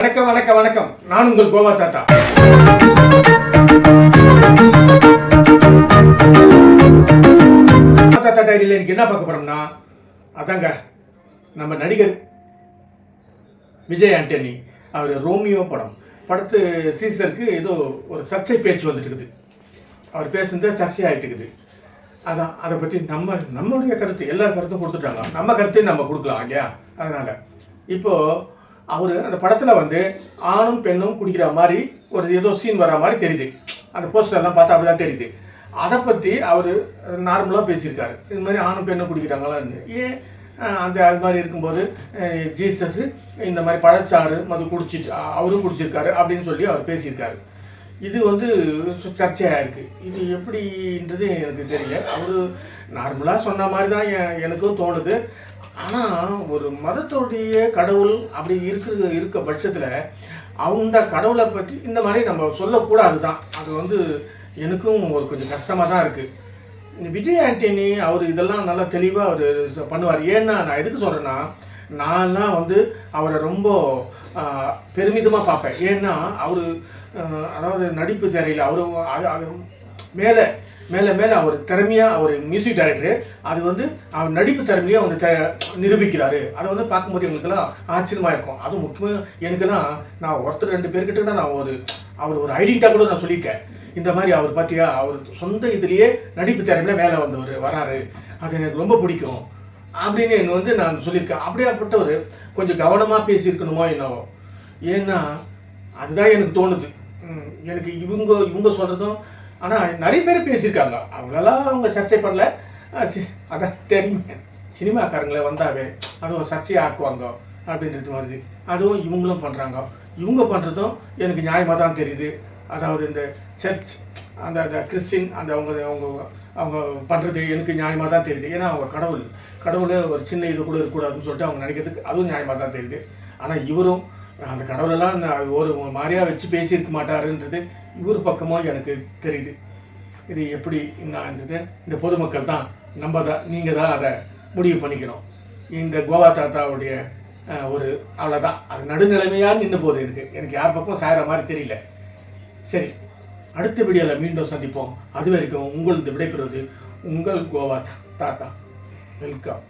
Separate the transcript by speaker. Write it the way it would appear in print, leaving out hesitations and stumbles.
Speaker 1: வணக்கம் வணக்கம் வணக்கம். நான் உங்கள் கோவா தாத்தா. தாத்தா டைரியில் எனக்கு என்ன பார்க்க போறோம்னா, அதாங்க நம்ம நடிகர் விஜய் ஆண்டனி அவர் ரோமியோ படத்து சீசருக்கு ஏதோ ஒரு சர்ச்சை பேச்சு வந்துட்டு இருக்குது. அவர் பேசுனது சர்ச்சை ஆகிட்டு இருக்குது. அதான் அதை பற்றி நம்மளுடைய கருத்து எல்லா கருத்தும் கொடுத்துட்டாங்க. நம்ம கருத்தையும் நம்ம கொடுக்கலாம் இல்லையா? அதனால் இப்போது அவர் அந்த படத்தில் வந்து ஆணும் பெண்ணும் குடிக்கிற மாதிரி ஒரு ஏதோ சீன் வர மாதிரி தெரியுது. அந்த போஸ்டர்லாம் பார்த்தா அப்படி தான் தெரியுது. அதை பற்றி அவர் நார்மலாக பேசியிருக்காரு. இது மாதிரி ஆணும் பெண்ணும் குடிக்கிறாங்களான்னு. ஏன் அது மாதிரி இருக்கும்போது ஜீசஸ் இந்த மாதிரி பழச்சாறு மது குடிச்சிட்டு அவரும் குடிச்சிருக்காரு அப்படின்னு சொல்லி அவர் பேசியிருக்காரு. இது வந்து சர்ச்சையாக இருக்குது. இது எப்படின்றது எனக்கு தெரியல. அவர் நார்மலாக சொன்ன மாதிரி தான் எனக்கும் தோணுது. ஆனால் ஒரு மதத்தோடைய கடவுள் அப்படி இருக்க பட்சத்தில் அந்த கடவுளை பற்றி இந்த மாதிரி நம்ம சொல்லக்கூடாது தான். அது வந்து எனக்கும் ஒரு கொஞ்சம் கஷ்டமாக தான் இருக்குது. விஜய் ஆண்டனி அவர் இதெல்லாம் நல்லா தெளிவாக அவர் பண்ணுவார். ஏன்னா நான் எதுக்கு சொல்கிறேன்னா, நான்லாம் வந்து அவரை ரொம்ப பெருமிதமாக பார்ப்பேன். ஏன்னா அவர் அதாவது நடிப்பு திரையில் அவர் மேலே மேலே மேலே அவர் திறமையாக அவர் மியூசிக் டைரக்டரு அது வந்து அவர் நடிப்பு திறமையாக வந்து நிரூபிக்கிறாரு. அதை வந்து பார்க்கும்போது எங்களுக்கெல்லாம் ஆச்சரியமாக இருக்கும். அதுவும் முக்கியமாக எனக்கெல்லாம் நான் ஒருத்தர் 2 பேர்கிட்ட நான் அவர் ஒரு ஐடென்டிட்டாக கூட நான் சொல்லியிருக்கேன். இந்த மாதிரி அவர் பார்த்தியா அவர் சொந்த இதுலேயே நடிப்பு திறமையில் மேலே வராரு, அது எனக்கு ரொம்ப பிடிக்கும் அப்படின்னு எனக்கு வந்து நான் சொல்லியிருக்கேன். அப்படியாப்பட்டவர் கொஞ்சம் கவனமாக பேசியிருக்கணுமோ என்னவோ. ஏன்னா அதுதான் எனக்கு தோணுது. எனக்கு இவங்க சொல்கிறதும் ஆனால் நிறைய பேர் பேசியிருக்காங்க. அவங்களெல்லாம் அவங்க சர்ச்சை பண்ணல. அதான் தெரியும், சினிமாக்காரங்களை வந்தாவே அது ஒரு சர்ச்சையை ஆக்குவாங்க அப்படின்றது வருது. அதுவும் இவங்களும் பண்ணுறாங்க. இவங்க பண்ணுறதும் எனக்கு நியாயமாக தான் தெரியுது. அதாவது இந்த சர்ச் அந்த கிறிஸ்டின் அவங்க பண்ணுறது எனக்கு நியாயமாக தான் தெரியுது. ஏன்னா அவங்க கடவுளை ஒரு சின்ன இது கூட இருக்கக்கூடாதுன்னு சொல்லிட்டு அவங்க நினைக்கிறதுக்கு அதுவும் நியாயமாக தான் தெரியுது. ஆனால் இவரும் அந்த கடவுளெல்லாம் ஒரு மாதிரியாக வச்சு பேசியிருக்க மாட்டாருன்றது இவர் பக்கமும் எனக்கு தெரியுது. இது எப்படி என்னன்றது இந்த பொதுமக்கள் தான் நீங்கள் தான் அதை முடிவு பண்ணிக்கணும். இந்த கோவா தாத்தாவுடைய ஒரு அவ்வளோதான். அது நடுநிலைமையாக நின்று போகுது. எனக்கு யார் பக்கம் சாயிற மாதிரி தெரியல. சரி, அடுத்த வீடியோவில் மீண்டும் சந்திப்போம். அது வரைக்கும் உங்களுக்கு விடைபெறுவது உங்கள் கோவா தாத்தா. வெல்கம்.